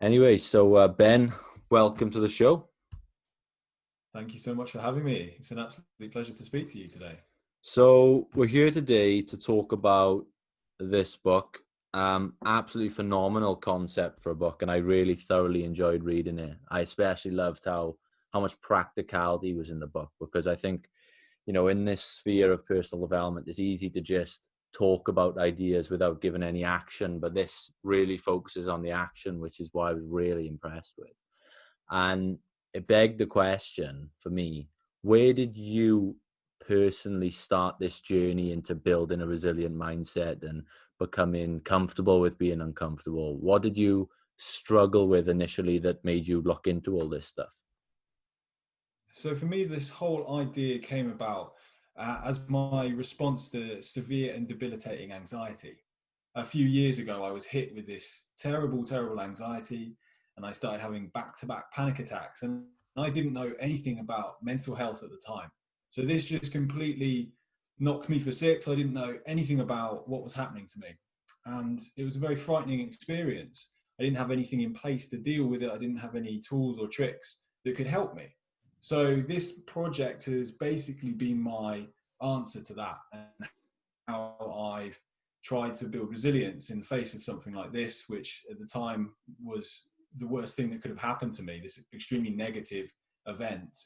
Anyway, Ben, welcome to the show. Thank you so much for having me. It's an absolute pleasure to speak to you today. So we're here today to talk about this book. Absolutely phenomenal concept for a book, and I really thoroughly enjoyed reading it. I especially loved how much practicality was in the book because I think, in this sphere of personal development, it's easy to just talk about ideas without giving any action, but this really focuses on the action, which is why I was really impressed with. And it begged the question for me, where did you personally start this journey into building a resilient mindset and becoming comfortable with being uncomfortable? What did you struggle with initially that made you look into all this stuff? So, for me, this whole idea came about as my response to severe and debilitating anxiety. A few years ago, I was hit with this terrible, terrible anxiety, and I started having back to back panic attacks. And I didn't know anything about mental health at the time. So, this just completely knocked me for six. I didn't know anything about what was happening to me. And it was a very frightening experience. I didn't have anything in place to deal with it, I didn't have any tools or tricks that could help me. So this project has basically been my answer to that, and how I've tried to build resilience in the face of something like this, which at the time was the worst thing that could have happened to me, this extremely negative event,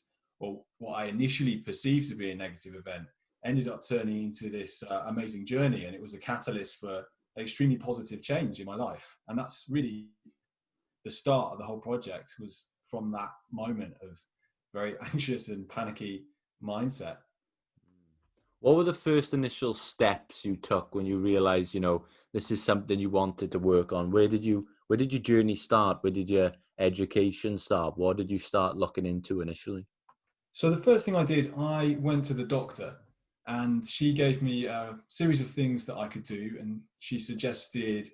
or what I initially perceived to be a negative event, ended up turning into this amazing journey. And it was a catalyst for extremely positive change in my life. And that's really the start of the whole project, was from that moment of very anxious and panicky mindset. What were the first initial steps you took when you realized, this is something you wanted to work on? Where did your journey start? Where did your education start? What did you start looking into initially? So the first thing I did, I went to the doctor, and she gave me a series of things that I could do. And she suggested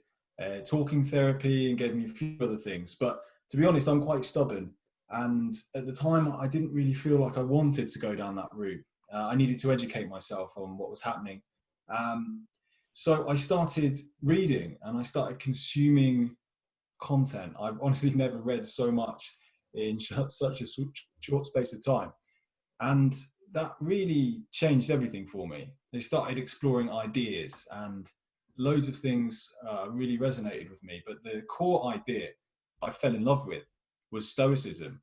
talking therapy and gave me a few other things. But to be honest, I'm quite stubborn. And at the time, I didn't really feel like I wanted to go down that route. I needed to educate myself on what was happening. Um, so I started reading and I started consuming content. I've honestly never read so much in such a short space of time. And that really changed everything for me. They started exploring ideas, and loads of things really resonated with me. But the core idea I fell in love with was Stoicism.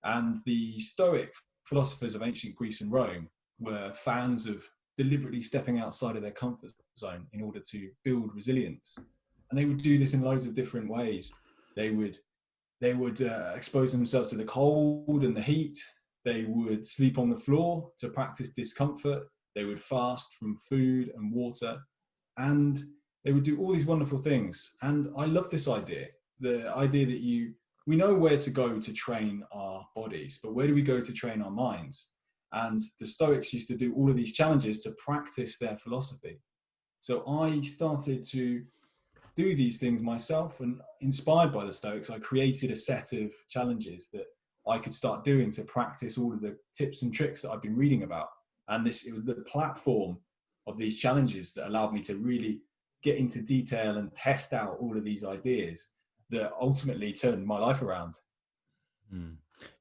And the Stoic philosophers of ancient Greece and Rome were fans of deliberately stepping outside of their comfort zone in order to build resilience. And they would do this in loads of different ways. They would expose themselves to the cold and the heat. They would sleep on the floor to practice discomfort. They would fast from food and water, and they would do all these wonderful things. And I love this idea, the idea that we know where to go to train our bodies, but where do we go to train our minds? And the Stoics used to do all of these challenges to practice their philosophy. So I started to do these things myself, and inspired by the Stoics, I created a set of challenges that I could start doing to practice all of the tips and tricks that I've been reading about. And it was the platform of these challenges that allowed me to really get into detail and test out all of these ideas that ultimately turned my life around. Hmm.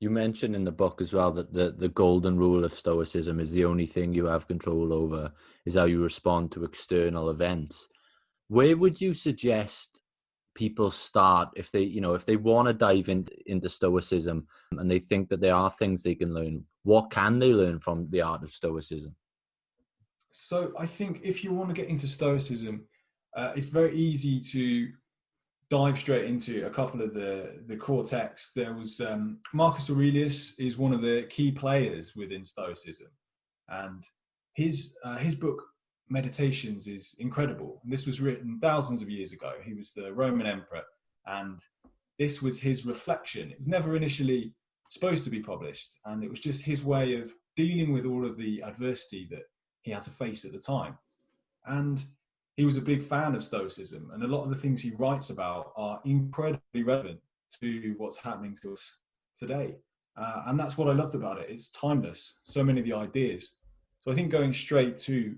You mentioned in the book as well that the golden rule of Stoicism is the only thing you have control over is how you respond to external events. Where would you suggest people start if they want to dive into Stoicism and they think that there are things they can learn? What can they learn from the art of Stoicism? So I think if you want to get into Stoicism, it's very easy to dive straight into a couple of the core texts. There was Marcus Aurelius is one of the key players within Stoicism, and his book Meditations is incredible. And this was written thousands of years ago. He was the Roman emperor, and this was his reflection. It was never initially supposed to be published, and it was just his way of dealing with all of the adversity that he had to face at the time. And he was a big fan of Stoicism, and a lot of the things he writes about are incredibly relevant to what's happening to us today. And that's what I loved about it. It's timeless, so many of the ideas. So I think going straight to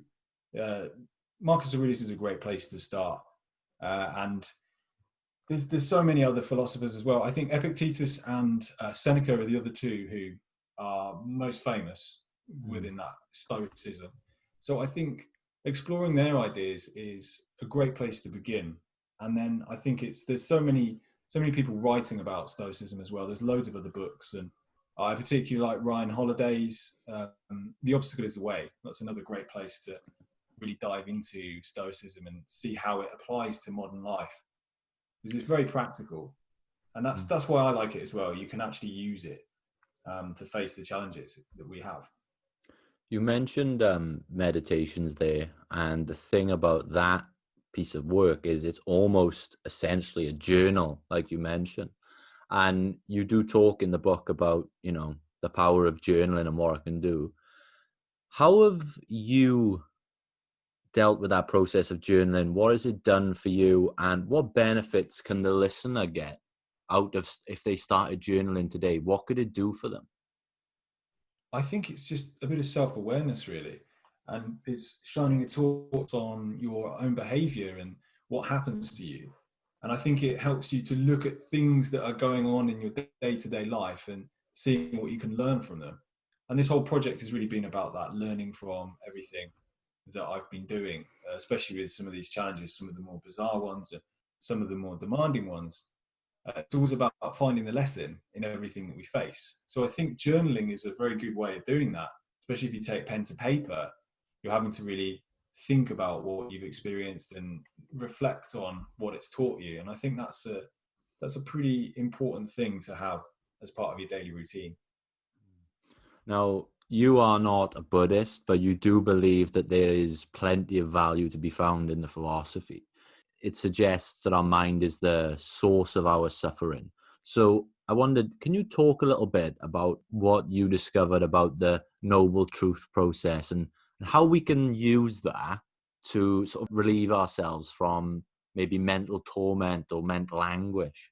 uh, Marcus Aurelius is a great place to start. And there's so many other philosophers as well. I think Epictetus and Seneca are the other two who are most famous Mm. within that Stoicism. So I think exploring their ideas is a great place to begin. And then I think there's so many people writing about Stoicism as well. There's loads of other books, and I particularly like Ryan Holiday's The Obstacle is the Way. That's another great place to really dive into Stoicism and see how it applies to modern life, because it's very practical, and that's why I like it as well. You can actually use it to face the challenges that we have. You mentioned meditations there, and the thing about that piece of work is it's almost essentially a journal, like you mentioned. And you do talk in the book about, the power of journaling and what it can do. How have you dealt with that process of journaling? What has it done for you, and what benefits can the listener get out of if they started journaling today? What could it do for them? I think it's just a bit of self-awareness, really, and it's shining a torch on your own behavior and what happens to you. And I think it helps you to look at things that are going on in your day-to-day life and seeing what you can learn from them. And this whole project has really been about that, learning from everything that I've been doing, especially with some of these challenges, some of the more bizarre ones and some of the more demanding ones. It's always about finding the lesson in everything that we face. So I think journaling is a very good way of doing that, especially if you take pen to paper. You're having to really think about what you've experienced and reflect on what it's taught you. And I think that's a pretty important thing to have as part of your daily routine. Now, you are not a Buddhist, but you do believe that there is plenty of value to be found in the philosophy. It suggests that our mind is the source of our suffering. So I wondered, can you talk a little bit about what you discovered about the noble truth process, and how we can use that to sort of relieve ourselves from maybe mental torment or mental anguish?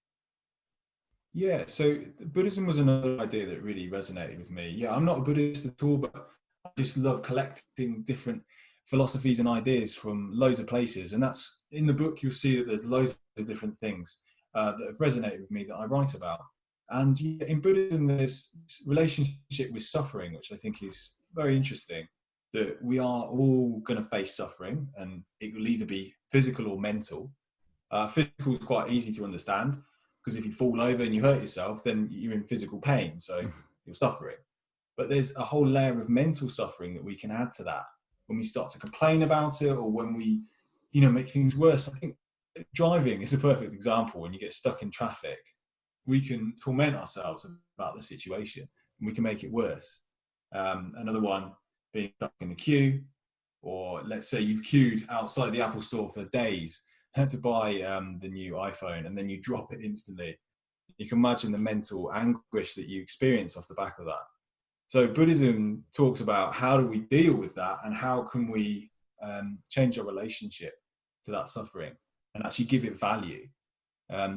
Yeah, so Buddhism was another idea that really resonated with me. Yeah, I'm not a Buddhist at all, but I just love collecting different philosophies and ideas from loads of places. And that's in the book, you'll see that there's loads of different things that have resonated with me that I write about. And yeah, in Buddhism, there's this relationship with suffering, which I think is very interesting. That we are all going to face suffering, and it will either be physical or mental. Physical is quite easy to understand, because if you fall over and you hurt yourself, then you're in physical pain, so you're suffering. But there's a whole layer of mental suffering that we can add to that when we start to complain about it, or when we, make things worse. I think driving is a perfect example. When you get stuck in traffic, we can torment ourselves about the situation, and we can make it worse. Another one being stuck in the queue, or let's say you've queued outside the Apple store for days to buy the new iPhone, and then you drop it instantly. You can imagine the mental anguish that you experience off the back of that. So Buddhism talks about how do we deal with that, and how can we change our relationship to that suffering and actually give it value.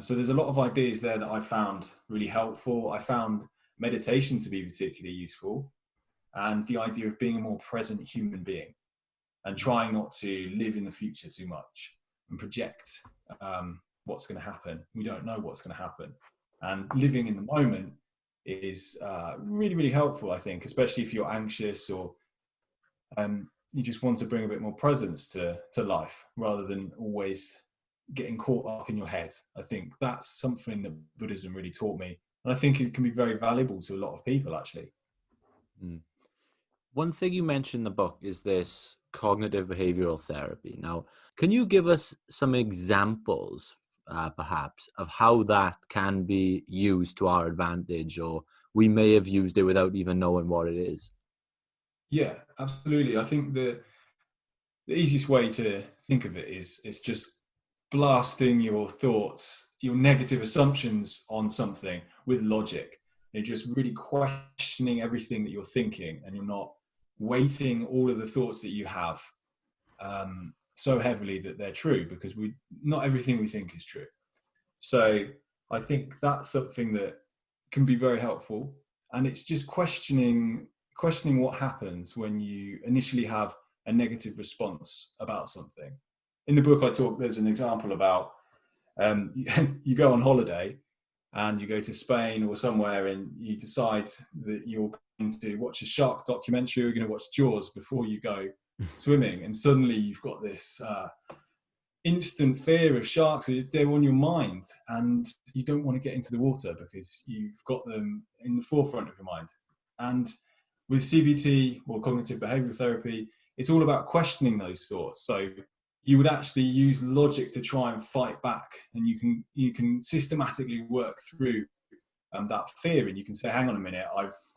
So there's a lot of ideas there that I found really helpful. I found meditation to be particularly useful, and the idea of being a more present human being and trying not to live in the future too much and project what's going to happen. We don't know what's going to happen. And living in the moment is really, really helpful, I think, especially if you're anxious, or you just want to bring a bit more presence to life rather than always getting caught up in your head. I think that's something that Buddhism really taught me. And I think it can be very valuable to a lot of people, actually. Mm. One thing you mentioned in the book is this cognitive behavioral therapy. Now, can you give us some examples, perhaps, of how that can be used to our advantage, or we may have used it without even knowing what it is? Yeah, absolutely. I think the easiest way to think of it is just blasting your thoughts, your negative assumptions on something with logic. You're just really questioning everything that you're thinking, and you're not weighting all of the thoughts that you have so heavily that they're true, because not everything we think is true. So I think that's something that can be very helpful, and it's just questioning what happens when you initially have a negative response about something. In the book, there's an example about You go on holiday and you go to Spain or somewhere, and you decide that you're going to watch a shark documentary, or you're going to watch Jaws before you go swimming, and suddenly you've got this instant fear of sharks. They're on your mind, and you don't want to get into the water because you've got them in the forefront of your mind. And with CBT, or cognitive behavioral therapy, it's all about questioning those thoughts. So you would actually use logic to try and fight back, and you can systematically work through that fear, and you can say, hang on a minute,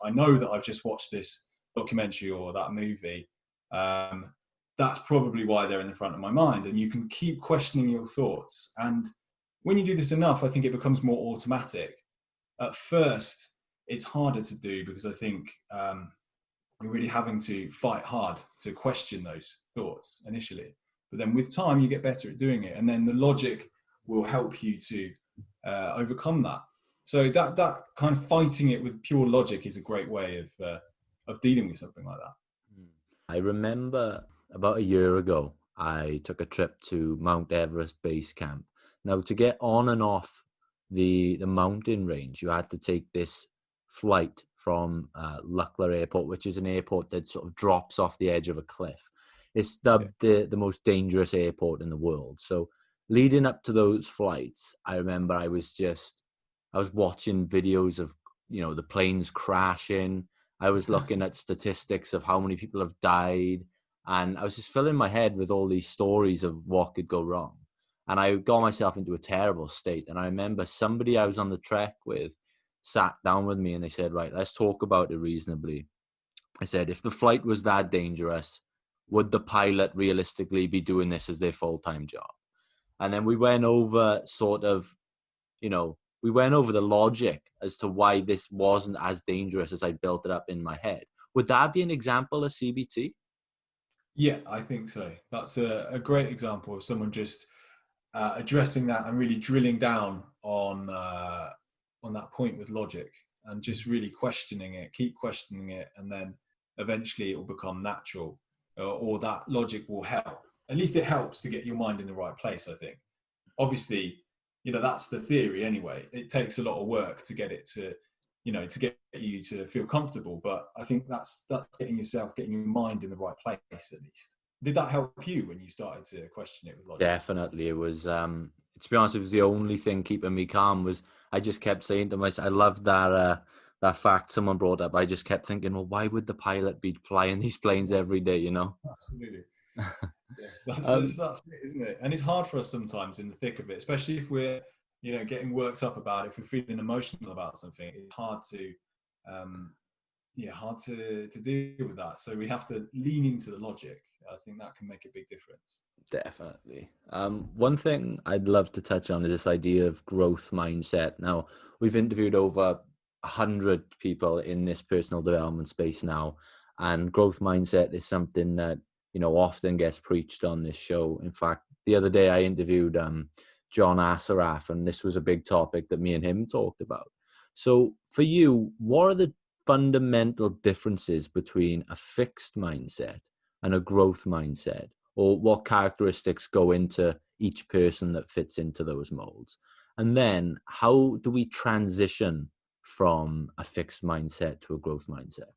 I know that I've just watched this documentary or that movie. That's probably why they're in the front of my mind. And you can keep questioning your thoughts. And when you do this enough, I think it becomes more automatic. At first, it's harder to do because I think you're really having to fight hard to question those thoughts initially. But then with time, you get better at doing it. And then the logic will help you to overcome that. So that kind of fighting it with pure logic is a great way of dealing with something like that. I remember about a year ago, I took a trip to Mount Everest base camp. Now, to get on and off the mountain range, you had to take this flight from Luckler Airport, which is an airport that sort of drops off the edge of a cliff. It's dubbed the most dangerous airport in the world. So leading up to those flights, I remember I was watching videos of, the planes crashing. I was looking at statistics of how many people have died. And I was just filling my head with all these stories of what could go wrong. And I got myself into a terrible state. And I remember somebody I was on the trek with sat down with me and they said, right, let's talk about it reasonably. I said, if the flight was that dangerous, would the pilot realistically be doing this as their full-time job? And then we went over we went over the logic as to why this wasn't as dangerous as I built it up in my head. Would that be an example of CBT? Yeah, I think so. That's a great example of someone just addressing that and really drilling down on that point with logic, and just really keep questioning it, and then eventually it will become natural, or that logic will help. At least it helps to get your mind in the right place, I think. Obviously, that's the theory anyway. It takes a lot of work to get it to, to get you to feel comfortable. But I think that's getting your mind in the right place, at least. Did that help you when you started to question it with logic? Definitely. It was, to be honest, it was the only thing keeping me calm. Was I just kept saying to myself, I loved that fact someone brought up. I just kept thinking, well, why would the pilot be flying these planes every day, Absolutely. That's it, isn't it? And it's hard for us sometimes in the thick of it, especially if we're getting worked up about it. If we're feeling emotional about something, it's hard to deal with that. So we have to lean into the logic. I think that can make a big difference. Definitely. One thing I'd love to touch on is this idea of growth mindset. Now, we've interviewed over 100 people in this personal development space now, and growth mindset is something that often gets preached on this show. In fact, the other day I interviewed John Assaraf, and this was a big topic that me and him talked about. So for you, what are the fundamental differences between a fixed mindset and a growth mindset, or what characteristics go into each person that fits into those molds? And then how do we transition from a fixed mindset to a growth mindset?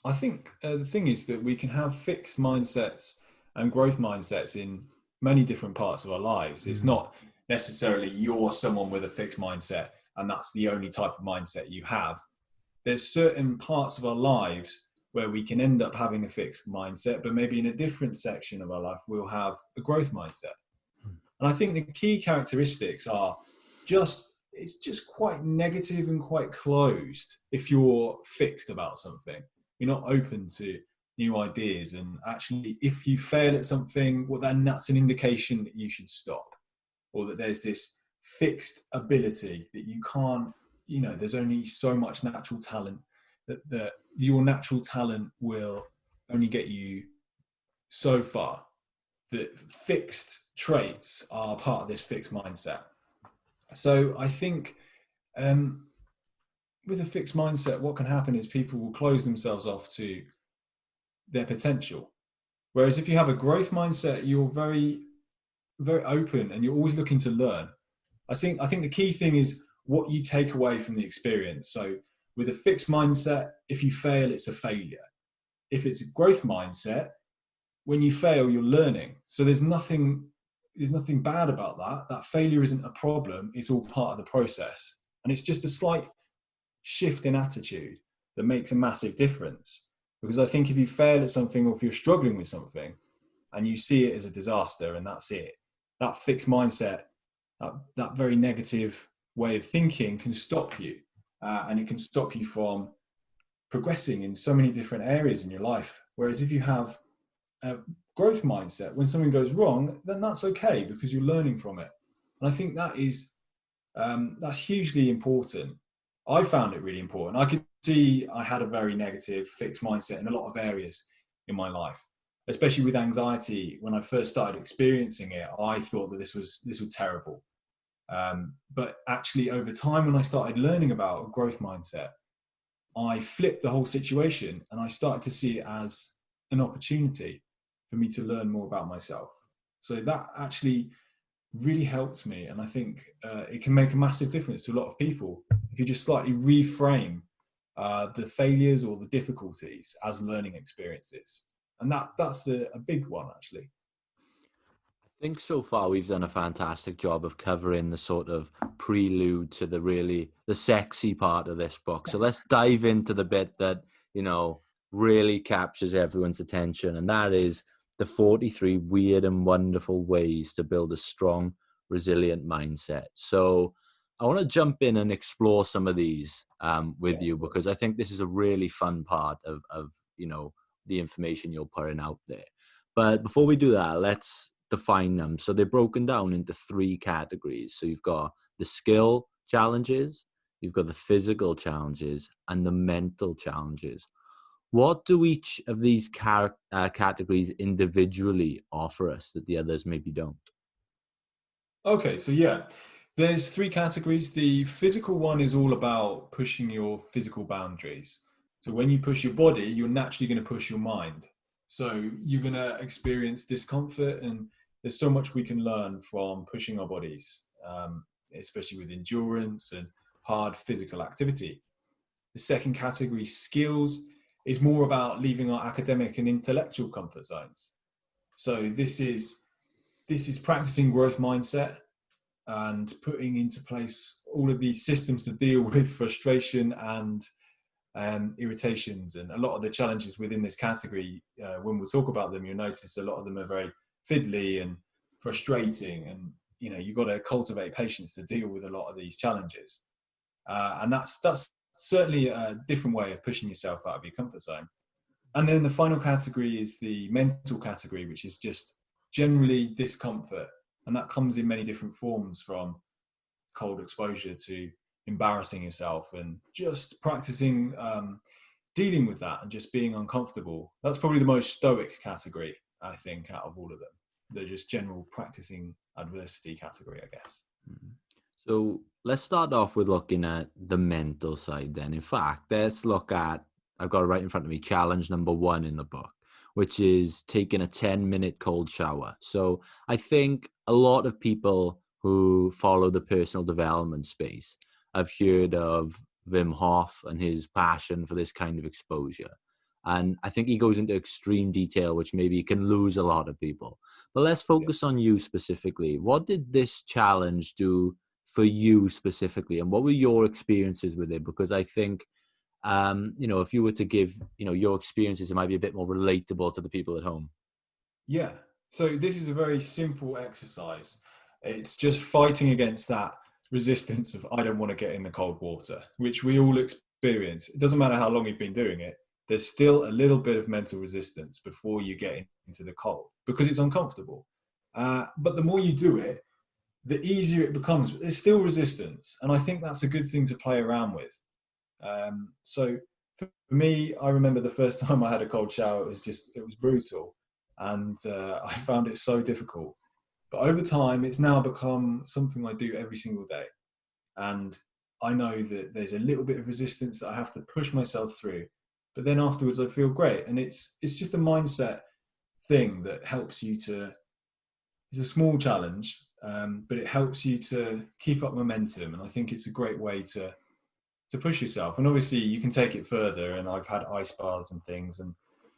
I think the thing is that we can have fixed mindsets and growth mindsets in many different parts of our lives. It's not necessarily you're someone with a fixed mindset and that's the only type of mindset you have. There's certain parts of our lives where we can end up having a fixed mindset, but maybe in a different section of our life, we'll have a growth mindset. And I think the key characteristics are it's just quite negative and quite closed if you're fixed about something. You're not open to new ideas, and actually if you fail at something, well, then that's an indication that you should stop, or that there's this fixed ability that you can't, there's only so much natural talent, that your natural talent will only get you so far. That fixed traits are part of this fixed mindset. So I think with a fixed mindset, what can happen is people will close themselves off to their potential. Whereas if you have a growth mindset, you're very very open, and you're always looking to learn. I think the key thing is what you take away from the experience. So with a fixed mindset, if you fail, it's a failure. If it's a growth mindset, when you fail, you're learning. So there's nothing bad about that. That failure isn't a problem. It's all part of the process. And it's just a slight shift in attitude that makes a massive difference. Because I think if you fail at something, or if you're struggling with something and you see it as a disaster and that's it, that fixed mindset, that very negative way of thinking can stop you. And it can stop you from progressing in so many different areas in your life. Whereas if you have a growth mindset, when something goes wrong, then that's okay because you're learning from it. And I think that's hugely important. I found it really important. I could see I had a very negative fixed mindset in a lot of areas in my life, especially with anxiety. When I first started experiencing it, I thought that this was terrible. But actually, over time, when I started learning about a growth mindset, I flipped the whole situation and I started to see it as an opportunity for me to learn more about myself. So that actually really helped me. And I think it can make a massive difference to a lot of people if you just slightly reframe the failures or the difficulties as learning experiences. And that's a big one, actually. I think so far we've done a fantastic job of covering the sort of prelude to the sexy part of this book. So let's dive into the bit that, really captures everyone's attention. And that is the 43 weird and wonderful ways to build a strong, resilient mindset. So I want to jump in and explore some of these with you, because I think this is a really fun part of the information you're putting out there. But before we do that, let's define them. So they're broken down into 3 categories. So you've got the skill challenges, you've got the physical challenges, and the mental challenges. What do each of these categories individually offer us that the others maybe don't? Okay, so yeah, there's 3 categories. The physical one is all about pushing your physical boundaries. So when you push your body, you're naturally going to push your mind. So you're going to experience discomfort, and there's so much we can learn from pushing our bodies, especially with endurance and hard physical activity. The second category, skills, is more about leaving our academic and intellectual comfort zones. So this is practicing growth mindset and putting into place all of these systems to deal with frustration and irritations. And a lot of the challenges within this category, when we talk about them, you'll notice a lot of them are very fiddly and frustrating, and you've got to cultivate patience to deal with a lot of these challenges. And that's certainly a different way of pushing yourself out of your comfort zone. And then the final category is the mental category, which is just generally discomfort. And that comes in many different forms, from cold exposure to embarrassing yourself, and just practicing dealing with that and just being uncomfortable. That's probably the most stoic category, I think, out of all of them. The just general practicing adversity category, I guess. So let's start off with looking at the mental side then. In fact, let's look at, I've got it right in front of me, challenge number 1 in the book, which is taking a 10-minute cold shower. So I think a lot of people who follow the personal development space have heard of Wim Hof and his passion for this kind of exposure. And I think he goes into extreme detail, which maybe can lose a lot of people. But let's focus on you specifically. What did this challenge do for you specifically? And what were your experiences with it? Because I think, if you were to give, your experiences, it might be a bit more relatable to the people at home. Yeah. So this is a very simple exercise. It's just fighting against that resistance of, I don't want to get in the cold water, which we all experience. It doesn't matter how long you've been doing it. There's still a little bit of mental resistance before you get into the cold, because it's uncomfortable. But the more you do it, the easier it becomes. But there's still resistance. And I think that's a good thing to play around with. So for me, I remember the first time I had a cold shower, it was brutal. And I found it so difficult. But over time, it's now become something I do every single day. And I know that there's a little bit of resistance that I have to push myself through. But then afterwards, I feel great. And it's just a mindset thing that helps you to it's a small challenge, but it helps you to keep up momentum. And I think it's a great way to push yourself. And obviously you can take it further. And I've had ice baths and things. And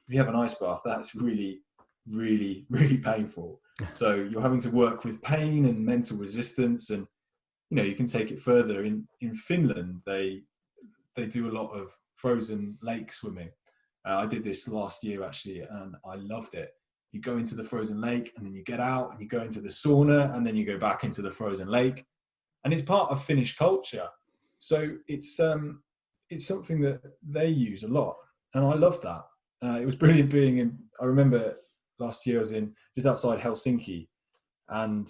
if you have an ice bath, that's really, really, really painful. So you're having to work with pain and mental resistance. And, you know, you can take it further. In Finland, they do a lot of frozen lake swimming. I did this last year actually, and I loved it. You go into the frozen lake and then you get out and you go into the sauna and then you go back into the frozen lake. And it's part of Finnish culture. So it's something that they use a lot. And I love that. It was brilliant being in, I remember last year I was in just outside Helsinki, and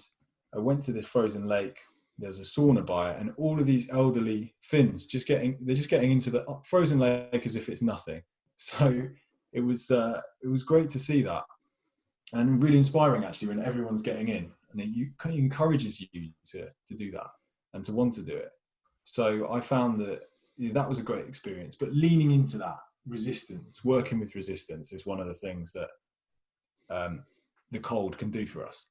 I went to this frozen lake. There's a sauna by it, and all of these elderly Finns they're just getting into the frozen lake as if it's nothing. So it was great to see that, and really inspiring actually when everyone's getting in, and it encourages you to do that and to want to do it. So I found that that was a great experience. But leaning into that resistance, working with resistance, is one of the things that the cold can do for us.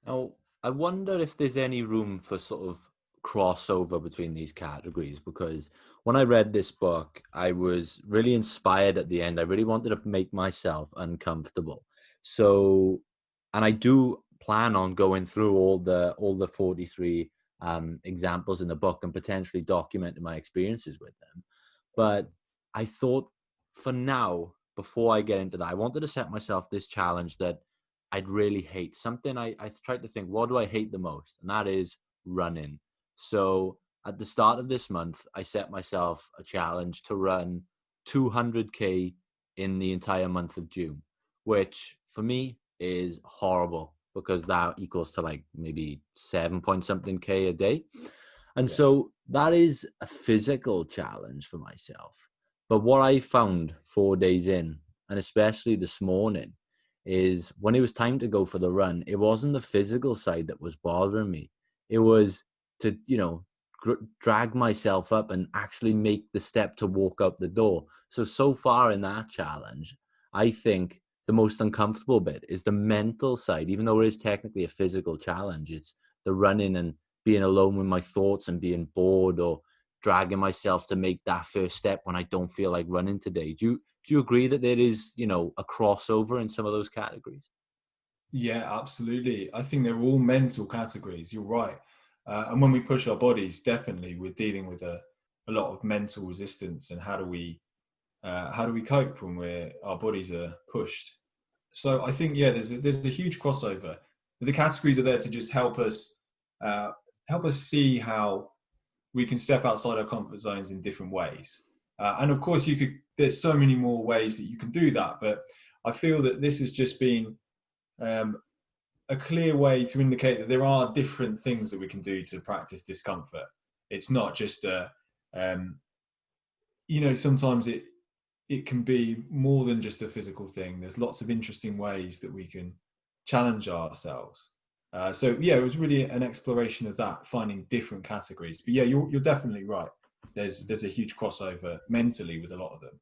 Now, I wonder if there's any room for sort of crossover between these categories, because when I read this book, I was really inspired at the end. I really wanted to make myself uncomfortable. So, and I do plan on going through all the 43 examples in the book and potentially documenting my experiences with them. But I thought for now, before I get into that, I wanted to set myself this challenge that I'd really hate. Something I tried to think, what do I hate the most? And that is running. So at the start of this month, I set myself a challenge to run 200K in the entire month of June, which for me is horrible because that equals to like maybe 7 point something K a day. And so that is a physical challenge for myself. But what I found 4 days in, and especially this morning, is when it was time to go for the run, it wasn't the physical side that was bothering me. It was to, drag myself up and actually make the step to walk out the door. So far in that challenge, I think the most uncomfortable bit is the mental side. Even though it is technically a physical challenge, it's the running and being alone with my thoughts and being bored, or dragging myself to make that first step when I don't feel like running today. Do you agree that there is, a crossover in some of those categories? Yeah, absolutely. I think they're all mental categories. You're right. And when we push our bodies, definitely we're dealing with a lot of mental resistance. And how do we cope when our bodies are pushed? So I think, yeah, there's a huge crossover. The categories are there to just help us see how we can step outside our comfort zones in different ways. And of course, there's so many more ways that you can do that. But I feel that this has just been a clear way to indicate that there are different things that we can do to practice discomfort. It's not just sometimes it can be more than just a physical thing. There's lots of interesting ways that we can challenge ourselves. So yeah, it was really an exploration of that, finding different categories. But yeah, you're definitely right. There's a huge crossover mentally with a lot of them.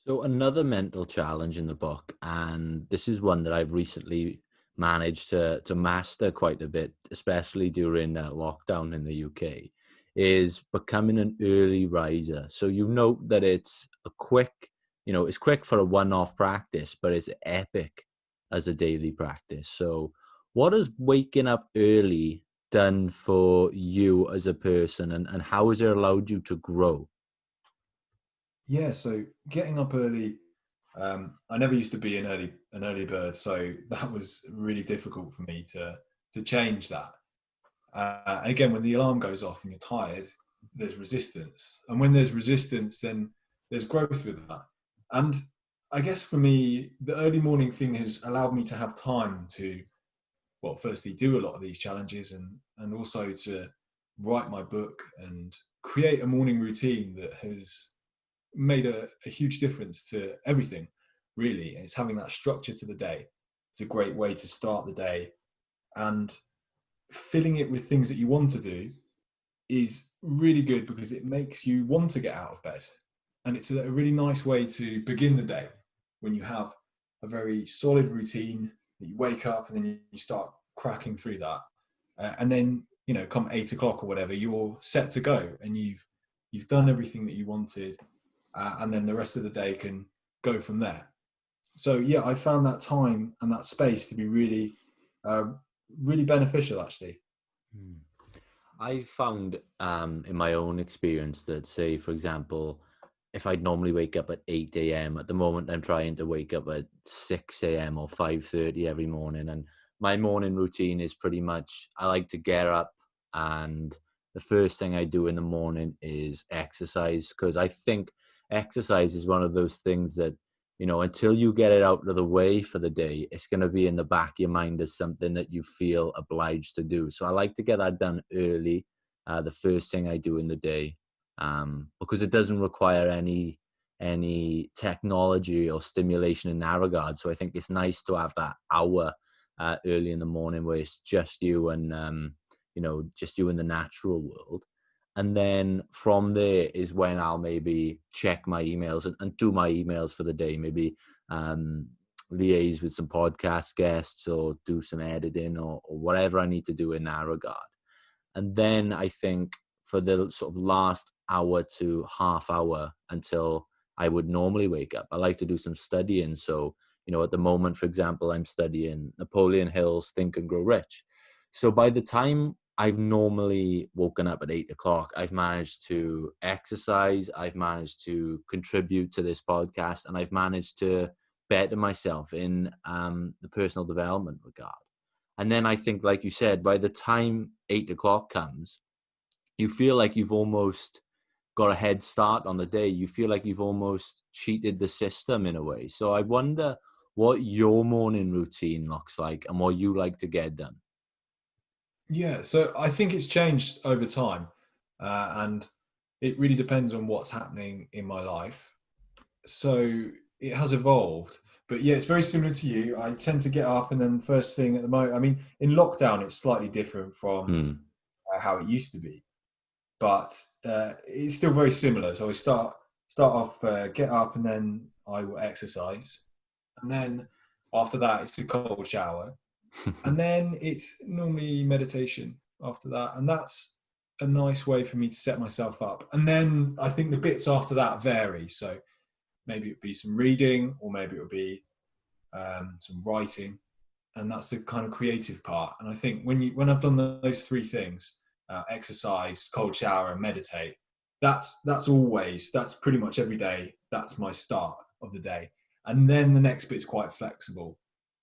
So another mental challenge in the book, and this is one that I've recently managed to master quite a bit, especially during lockdown in the UK, is becoming an early riser. So you note that it's it's quick for a one-off practice, but it's epic as a daily practice. So what has waking up early done for you as a person, and how has it allowed you to grow? Yeah, so getting up early, I never used to be an early bird, so that was really difficult for me to change that. And again, when the alarm goes off and you're tired, there's resistance, and when there's resistance, then there's growth with that. And I guess for me, the early morning thing has allowed me to have time to, well, firstly do a lot of these challenges, and also to write my book and create a morning routine that has made a huge difference to everything, really. It's having that structure to the day. It's a great way to start the day, and filling it with things that you want to do is really good because it makes you want to get out of bed. And it's a really nice way to begin the day when you have a very solid routine You wake up and then you start cracking through that. And then, come 8 o'clock or whatever, you're set to go and you've done everything that you wanted. And then the rest of the day can go from there. So yeah, I found that time and that space to be really, really beneficial actually. I found in my own experience that, say, for example, if I'd normally wake up at 8 a.m., at the moment I'm trying to wake up at 6 a.m. or 5:30 every morning. And my morning routine is pretty much, I like to get up, and the first thing I do in the morning is exercise, because I think exercise is one of those things that, until you get it out of the way for the day, it's going to be in the back of your mind as something that you feel obliged to do. So I like to get that done early, the first thing I do in the day, because it doesn't require any technology or stimulation in that regard. So I think it's nice to have that hour early in the morning where it's just you and, just you in the natural world. And then from there is when I'll maybe check my emails and do my emails for the day, maybe liaise with some podcast guests or do some editing or whatever I need to do in that regard. And then I think for the sort of last hour to half hour until I would normally wake up, I like to do some studying. So, at the moment, for example, I'm studying Napoleon Hill's Think and Grow Rich. So by the time I've normally woken up at 8 o'clock, I've managed to exercise, I've managed to contribute to this podcast, and I've managed to better myself in the personal development regard. And then I think, like you said, by the time 8 o'clock comes, you feel like you've almost got a head start on the day. You feel like you've almost cheated the system in a way. So I wonder what your morning routine looks like and what you like to get done. Yeah, so I think it's changed over time, and it really depends on what's happening in my life. So it has evolved, but yeah, it's very similar to you. I tend to get up and then first thing at the moment, I mean, in lockdown, it's slightly different from how it used to be, but it's still very similar. So I start off, get up, and then I will exercise, and then after that, it's a cold shower. And then it's normally meditation after that. And that's a nice way for me to set myself up. And then I think the bits after that vary. So maybe it would be some reading, or maybe it would be some writing. And that's the kind of creative part. And I think when I've done those three things, exercise, cold shower, and meditate, that's pretty much every day. That's my start of the day. And then the next bit is quite flexible,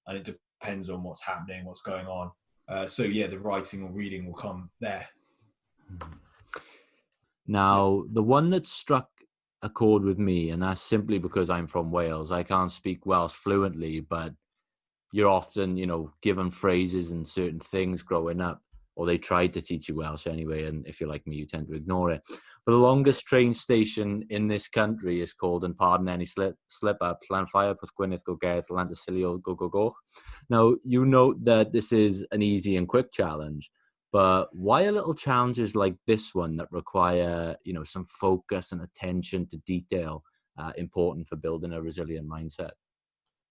and it depends on what's happening, what's going on. So yeah, the writing or reading will come there. Now, the one that struck a chord with me, and that's simply because I'm from Wales. I can't speak Welsh fluently, but you're often, given phrases and certain things growing up, or they tried to teach you Welsh anyway, and if you're like me, you tend to ignore it. But the longest train station in this country is called, and pardon any slip-up, Llanfair Pwllgwynedd Gogerdd Llantysilio Go Go Go. Now, you note that this is an easy and quick challenge, but why are little challenges like this one that require, some focus and attention to detail important for building a resilient mindset?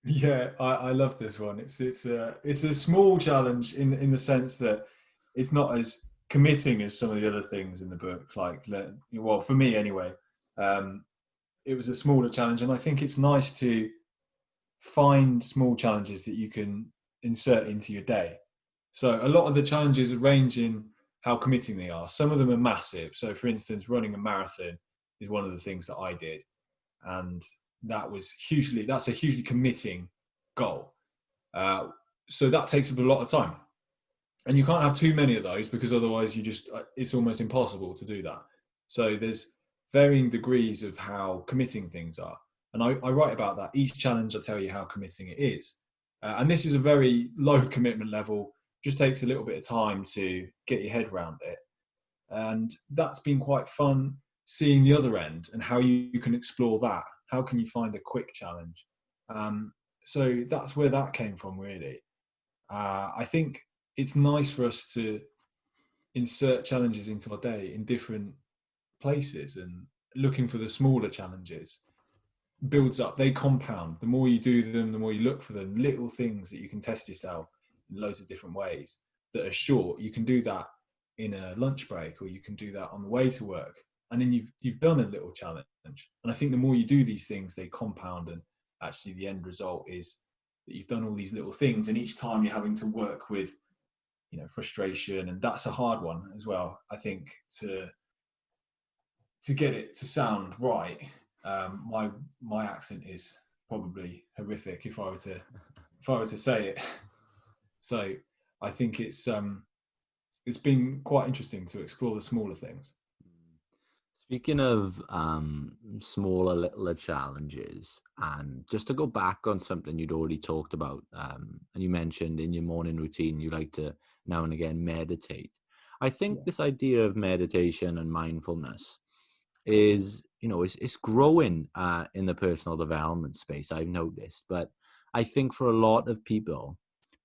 Yeah, I love this one. It's a small challenge in the sense that it's not as committing as some of the other things in the book. Like, well, for me anyway, it was a smaller challenge, and I think it's nice to find small challenges that you can insert into your day. So a lot of the challenges range in how committing they are. Some of them are massive. So for instance, running a marathon is one of the things that I did, and that's a hugely committing goal. So that takes up a lot of time, and you can't have too many of those, because otherwise it's almost impossible to do that. So there's varying degrees of how committing things are. And I write about that. Each challenge, I tell you how committing it is. And this is a very low commitment level, just takes a little bit of time to get your head around it. And that's been quite fun, seeing the other end and how you can explore that. How can you find a quick challenge? So that's where that came from, really. I think it's nice for us to insert challenges into our day in different places and looking for the smaller challenges. builds up. They compound. The more you do them, the more you look for the little things that you can test yourself in loads of different ways that are short. You can do that in a lunch break, or you can do that on the way to work, and then you've done a little challenge. And I think the more you do these things, they compound, and actually the end result is that you've done all these little things, and each time you're having to work with, you know, frustration, and that's a hard one as well, I think, to get it to sound right. My accent is probably horrific if I were to say it. So I think it's been quite interesting to explore the smaller things. Speaking of smaller, littler challenges, and just to go back on something you'd already talked about, and you mentioned in your morning routine, you like to now and again meditate. I think this idea of meditation and mindfulness is, you know, it's growing in the personal development space, I've noticed. But I think for a lot of people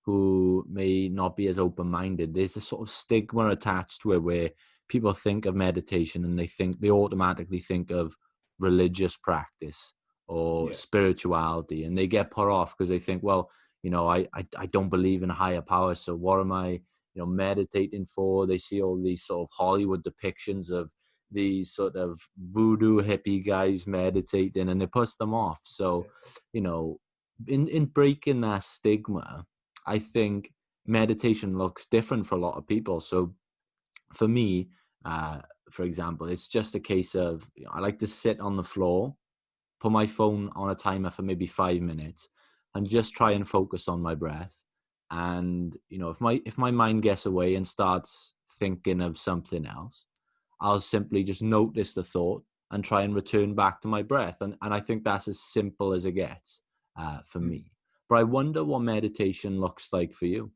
who may not be as open-minded, there's a sort of stigma attached to it where people think of meditation and they automatically think of religious practice or spirituality, and they get put off because they think, well, you know, I don't believe in a higher power, so what am I, you know, meditating for? They see all these sort of Hollywood depictions of these sort of voodoo hippie guys meditating, and it puts them off. So, you know, in breaking that stigma, I think meditation looks different for a lot of people. So for me, for example, it's just a case of, you know, I like to sit on the floor, put my phone on a timer for maybe 5 minutes, and just try and focus on my breath. And, you know, if my mind gets away and starts thinking of something else, I'll simply just notice the thought and try and return back to my breath. And I think that's as simple as it gets for me. But I wonder what meditation looks like for you.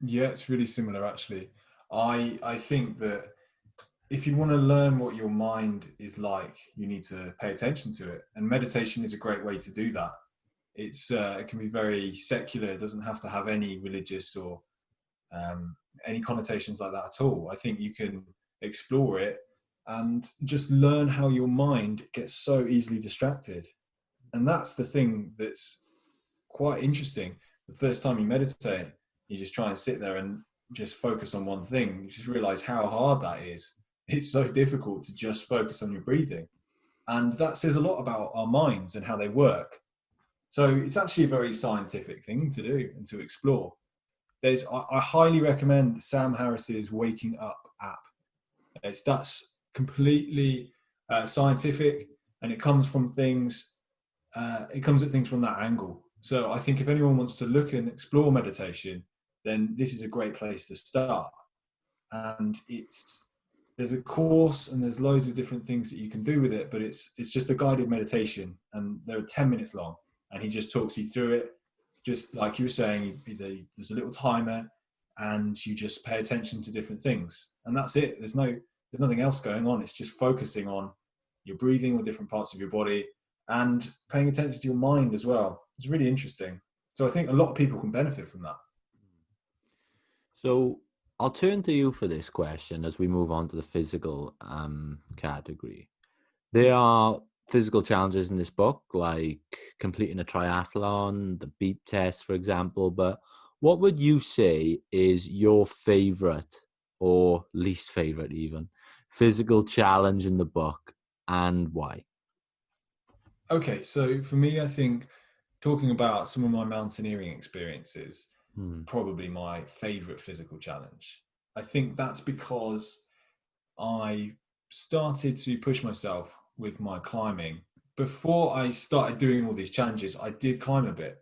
Yeah, it's really similar, actually. I think that if you want to learn what your mind is like, you need to pay attention to it. And meditation is a great way to do that. It can be very secular. It doesn't have to have any religious or any connotations like that at all. I think you can explore it and just learn how your mind gets so easily distracted. And that's the thing that's quite interesting. The first time you meditate, you just try and sit there and just focus on one thing. You just realize how hard that is. It's so difficult to just focus on your breathing. And that says a lot about our minds and how they work. So it's actually a very scientific thing to do and to explore. I highly recommend Sam Harris's Waking Up app. That's completely scientific, and it comes from things. It comes at things from that angle. So I think if anyone wants to look and explore meditation, then this is a great place to start. And there's a course and there's loads of different things that you can do with it, but it's just a guided meditation, and they're 10 minutes long, and he just talks you through it. Just like you were saying, there's a little timer, and you just pay attention to different things, and that's it. There's nothing else going on. It's just focusing on your breathing or different parts of your body, and paying attention to your mind as well. It's really interesting. So I think a lot of people can benefit from that. So I'll turn to you for this question as we move on to the physical category. There are physical challenges in this book, like completing a triathlon, the beep test, for example. But what would you say is your favorite, or least favorite even, physical challenge in the book, and why? Okay, so for me, I think talking about some of my mountaineering experiences, probably my favorite physical challenge. I think that's because I started to push myself with my climbing. Before I started doing all these challenges, I did climb a bit.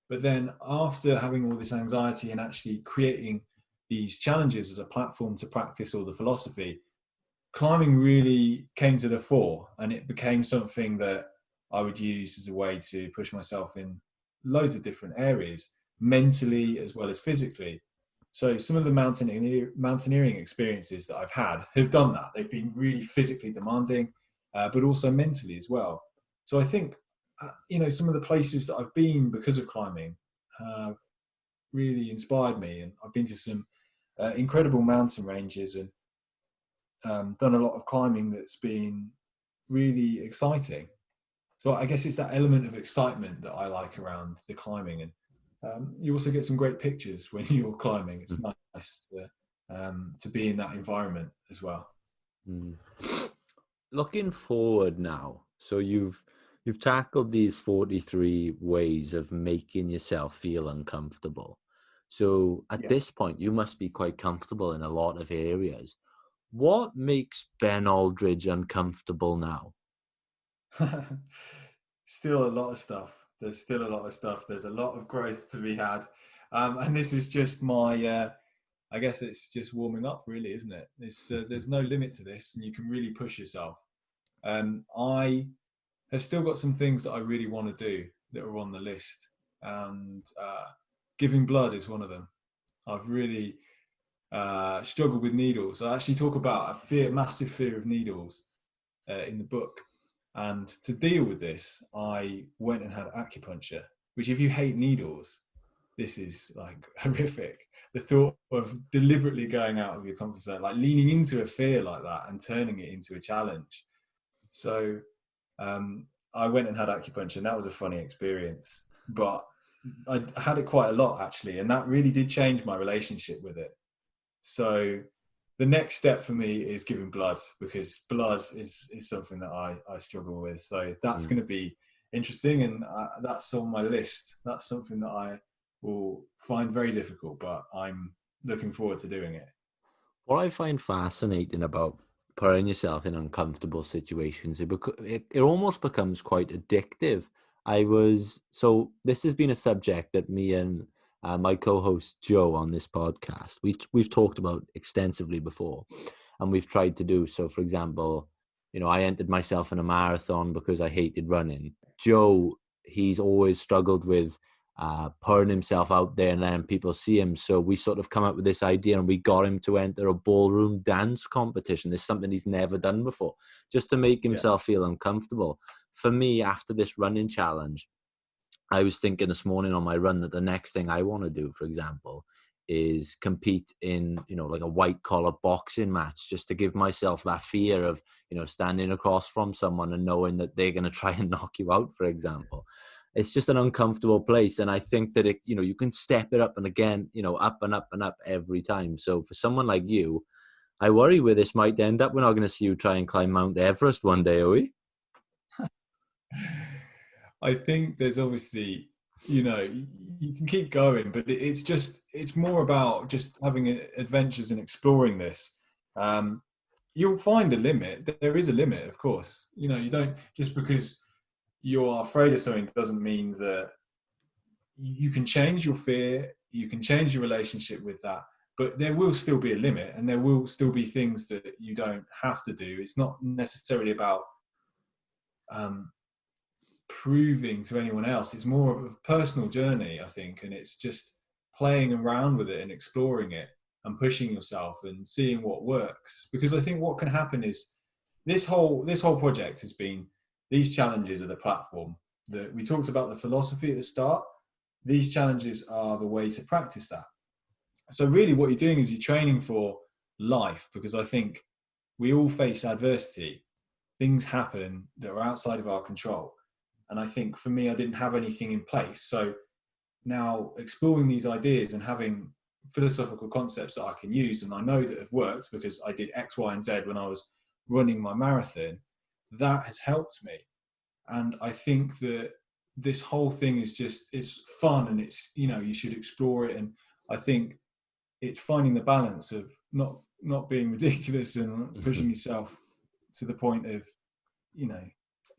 But then after having all this anxiety and actually creating these challenges as a platform to practice all the philosophy, climbing really came to the fore, and it became something that I would use as a way to push myself in loads of different areas, mentally as well as physically. So some of the mountaineering experiences that I've had have done that. They've been really physically demanding, but also mentally as well. So I think, some of the places that I've been because of climbing have really inspired me. And I've been to some incredible mountain ranges and done a lot of climbing that's been really exciting. So I guess it's that element of excitement that I like around the climbing. And you also get some great pictures when you're climbing. It's nice to be in that environment as well. Mm. Looking forward now, so you've tackled these 43 ways of making yourself feel uncomfortable. So at Yeah. this point, you must be quite comfortable in a lot of areas. What makes Ben Aldridge uncomfortable now? Still a lot of stuff. There's still a lot of stuff. There's a lot of growth to be had. And this is just my, I guess it's just warming up, really, isn't it? There's no limit to this, and you can really push yourself. I have still got some things that I really want to do that are on the list, and giving blood is one of them. I've really struggled with needles. I actually talk about a massive fear of needles in the book. And to deal with this, I went and had acupuncture, which if you hate needles, this is like horrific. The thought of deliberately going out of your comfort zone, like leaning into a fear like that and turning it into a challenge. So I went and had acupuncture, and that was a funny experience. But I had it quite a lot, actually, and that really did change my relationship with it. So the next step for me is giving blood, because blood is something that I struggle with. So that's going to be interesting, and that's on my list. That's something that I will find very difficult, but I'm looking forward to doing it. What I find fascinating about putting yourself in uncomfortable situations, it almost becomes quite addictive. So this has been a subject that me and my co-host Joe on this podcast, we've talked about extensively before, and we've tried to do. So, for example, I entered myself in a marathon because I hated running. Joe, he's always struggled with putting himself out there and letting people see him. So we sort of come up with this idea, and we got him to enter a ballroom dance competition. This is something he's never done before, just to make himself feel uncomfortable. For me, after this running challenge, I was thinking this morning on my run that the next thing I want to do, for example, is compete in, like a white collar boxing match, just to give myself that fear of, standing across from someone and knowing that they're going to try and knock you out, for example. It's just an uncomfortable place. And I think that you can step it up and again, up and up and up every time. So for someone like you, I worry where this might end up. We're not going to see you try and climb Mount Everest one day, are we? I think there's obviously, you can keep going, but it's more about just having adventures and exploring this. You'll find a limit. There is a limit, of course. You don't, just because you're afraid of something doesn't mean that you can change your fear, you can change your relationship with that, but there will still be a limit, and there will still be things that you don't have to do. It's not necessarily about proving to anyone else. It's more of a personal journey, I think, and it's just playing around with it and exploring it and pushing yourself and seeing what works. Because I think what can happen is this whole project has been, these challenges are the platform. That we talked about the philosophy at the start. These challenges are the way to practice that. So really what you're doing is you're training for life, because I think we all face adversity. Things happen that are outside of our control. And I think for me, I didn't have anything in place. So now exploring these ideas and having philosophical concepts that I can use, and I know that have worked because I did X, Y, and Z when I was running my marathon, that has helped me. And I think that this whole thing is it's fun, and it's, you should explore it. And I think it's finding the balance of not being ridiculous and pushing yourself to the point of,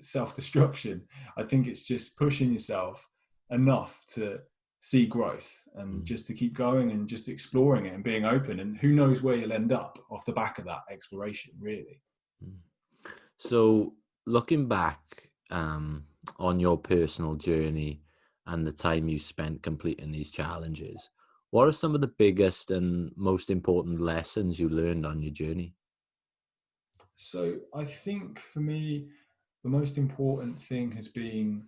self-destruction. I think it's just pushing yourself enough to see growth, and just to keep going and just exploring it and being open, and who knows where you'll end up off the back of that exploration, really. So looking back on your personal journey and the time you spent completing these challenges, what are some of the biggest and most important lessons you learned on your journey? So I think for me, the most important thing has been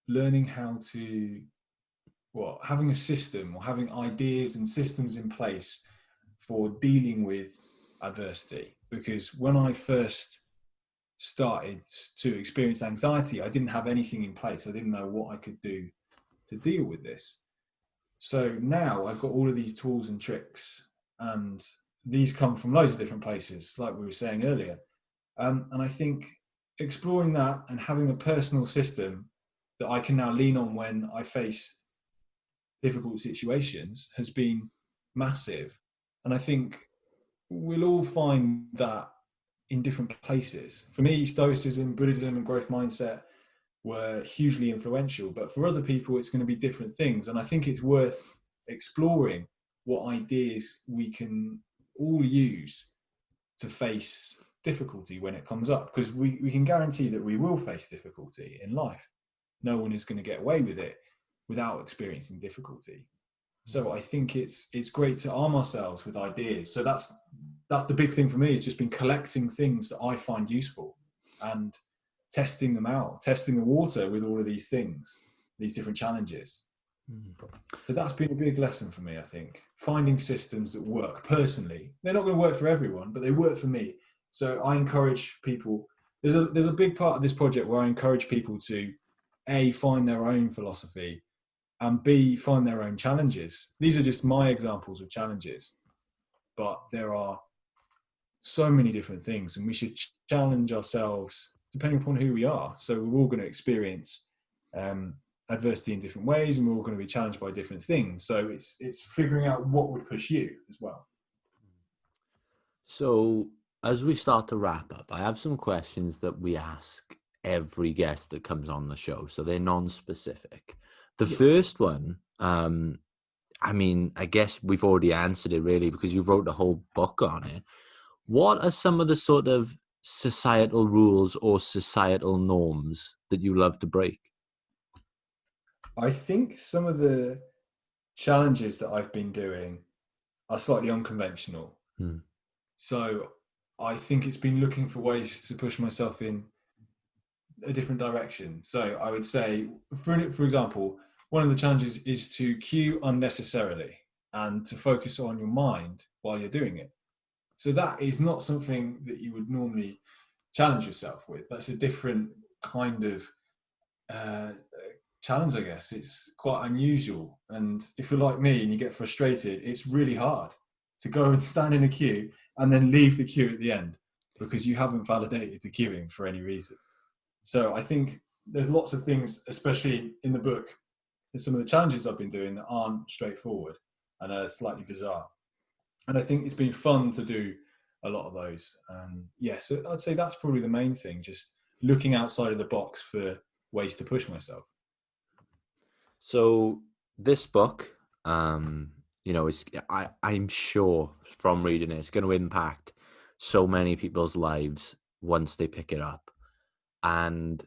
learning how to, having a system, or having ideas and systems in place for dealing with adversity. Because when I first started to experience anxiety, I didn't have anything in place. I didn't know what I could do to deal with this. So now I've got all of these tools and tricks, and these come from loads of different places, like we were saying earlier. And I think exploring that and having a personal system that I can now lean on when I face difficult situations has been massive. And I think we'll all find that in different places. For me, Stoicism, Buddhism, and growth mindset were hugely influential, but for other people, it's going to be different things. And I think it's worth exploring what ideas we can all use to face difficulty when it comes up, because we can guarantee that we will face difficulty in life. No one is going to get away with it without experiencing difficulty. So I think it's great to arm ourselves with ideas. So that's the big thing for me, is just been collecting things that I find useful and testing them out, testing the water with all of these things, these different challenges. So that's been a big lesson for me, I think. Finding systems that work personally. They're not going to work for everyone, but they work for me. So I encourage people, there's a big part of this project where I encourage people to A, find their own philosophy, and B, find their own challenges. These are just my examples of challenges, but there are so many different things, and we should challenge ourselves depending upon who we are. So we're all going to experience adversity in different ways, and we're all going to be challenged by different things. So it's figuring out what would push you as well. So as we start to wrap up, I have some questions that we ask every guest that comes on the show. So they're non-specific. The first one, I mean, I guess we've already answered it really, because you wrote a whole book on it. What are some of the sort of societal rules or societal norms that you love to break? I think some of the challenges that I've been doing are slightly unconventional. So I think it's been looking for ways to push myself in a different direction. So I would say, for example, one of the challenges is to cue unnecessarily and to focus on your mind while you're doing it. So that is not something that you would normally challenge yourself with. That's a different kind of challenge, I guess. It's quite unusual. And if you're like me and you get frustrated, it's really hard to go and stand in a queue and then leave the queue at the end because you haven't validated the queuing for any reason. So I think there's lots of things, especially in the book, there's some of the challenges I've been doing that aren't straightforward and are slightly bizarre. And I think it's been fun to do a lot of those. So I'd say that's probably the main thing, just looking outside of the box for ways to push myself. So this book, I'm sure from reading it, it's going to impact so many people's lives once they pick it up. And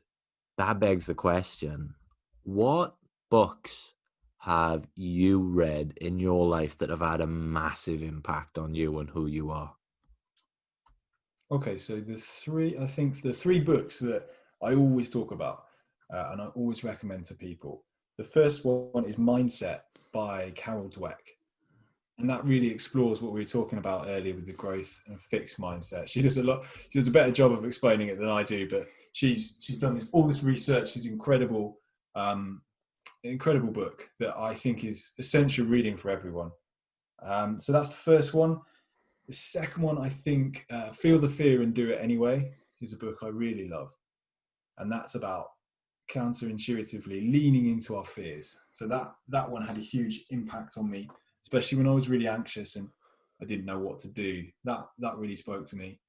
that begs the question, what books have you read in your life that have had a massive impact on you and who you are? Okay, so the three books that I always talk about and I always recommend to people. The first one is Mindset by Carol Dweck. And that really explores what we were talking about earlier with the growth and fixed mindset. She does a better job of explaining it than I do, but she's done all this research. She's incredible book that I think is essential reading for everyone. So that's the first one. The second one, I think, Feel the Fear and Do It Anyway is a book I really love. And that's about counterintuitively leaning into our fears. So that one had a huge impact on me, especially when I was really anxious and I didn't know what to do. That really spoke to me.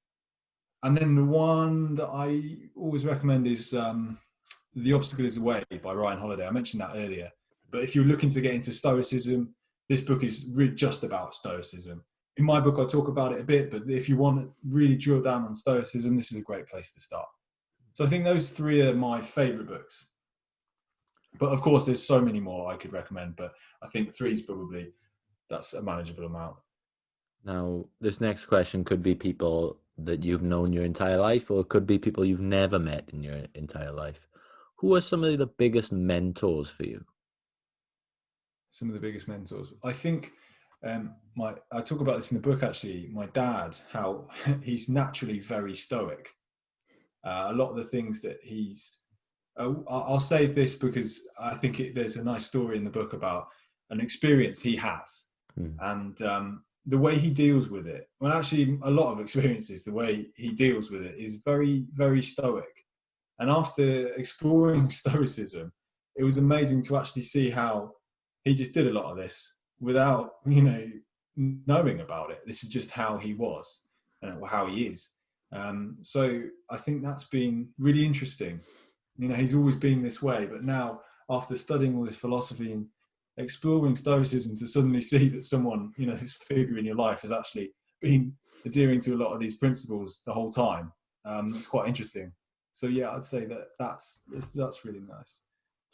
And then the one that I always recommend is The Obstacle is the Way by Ryan Holiday. I mentioned that earlier. But if you're looking to get into Stoicism, this book is really just about Stoicism. In my book, I talk about it a bit, but if you want to really drill down on Stoicism, this is a great place to start. So I think those three are my favorite books. But of course, there's so many more I could recommend, but I think three is probably, that's a manageable amount. Now, this next question could be people that you've known your entire life, or it could be people you've never met in your entire life. Who are some of the biggest mentors for you? Some of the biggest mentors. I think I talk about this in the book, actually. My dad, how he's naturally very stoic. A lot of the things that I'll save this because I think there's a nice story in the book about an experience he has, and the way he deals with it. Well, actually, a lot of experiences, the way he deals with it is very, very stoic. And after exploring Stoicism, it was amazing to actually see how he just did a lot of this without, knowing about it. This is just how he was, or how he is. So I think that's been really interesting. He's always been this way, but now after studying all this philosophy and exploring Stoicism, to suddenly see that someone, this figure in your life has actually been adhering to a lot of these principles the whole time, it's quite interesting. So yeah, I'd say that's really nice.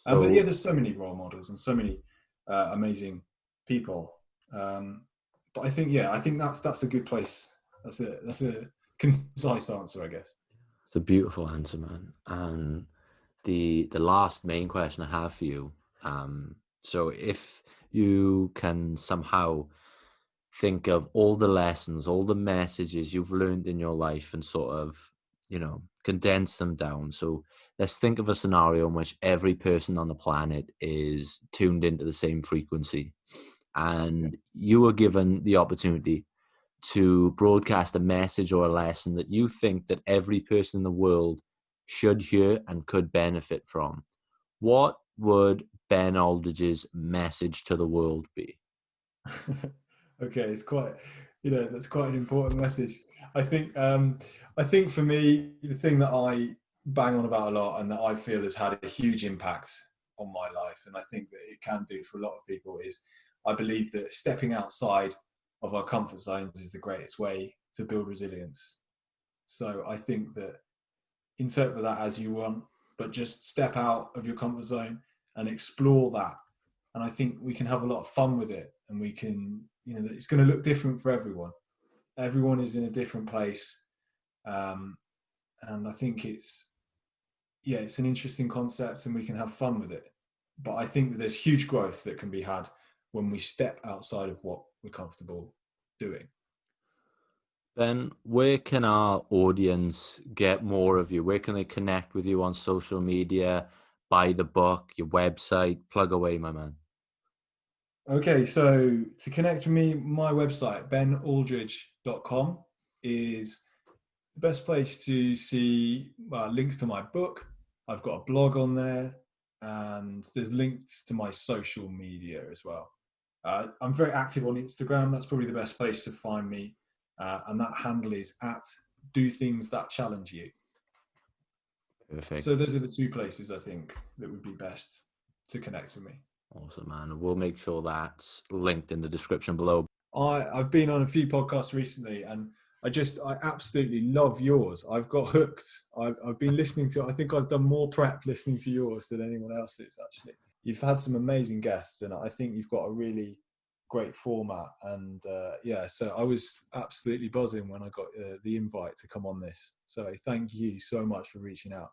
But yeah, there's so many role models and so many amazing people. But I think that's a good place. That's a concise answer, I guess. It's a beautiful answer, man. And the last main question I have for you. So if you can somehow think of all the lessons, all the messages you've learned in your life and sort of, condense them down. So let's think of a scenario in which every person on the planet is tuned into the same frequency, and you were given the opportunity to broadcast a message or a lesson that you think that every person in the world should hear and could benefit from. What would Ben Aldridge's message to the world be? Okay, it's quite, that's quite an important message. I think for me, the thing that I bang on about a lot and that I feel has had a huge impact on my life, and I think that it can do for a lot of people, is I believe that stepping outside of our comfort zones is the greatest way to build resilience. So I think that interpret that as you want, but just step out of your comfort zone and explore that. And I think we can have a lot of fun with it, and we can, it's going to look different for everyone. Everyone is in a different place. And I think it's an interesting concept and we can have fun with it. But I think that there's huge growth that can be had when we step outside of what we're comfortable doing. Ben, where can our audience get more of you? Where can they connect with you on social media, buy the book, your website? Plug away, my man. Okay, so to connect with me, my website, benaldridge.com, is the best place to see links to my book. I've got a blog on there, and there's links to my social media as well. I'm very active on Instagram. That's probably the best place to find me. And that handle is @DoThingsThatChallengeYou. Perfect. So those are the two places I think that would be best to connect with me. Awesome, man. We'll make sure that's linked in the description below. I've been on a few podcasts recently, and I absolutely love yours. I've got hooked. I've been listening to, I think I've done more prep listening to yours than anyone else's, actually. You've had some amazing guests, and I think you've got a really great format. And so I was absolutely buzzing when I got the invite to come on this. So thank you so much for reaching out.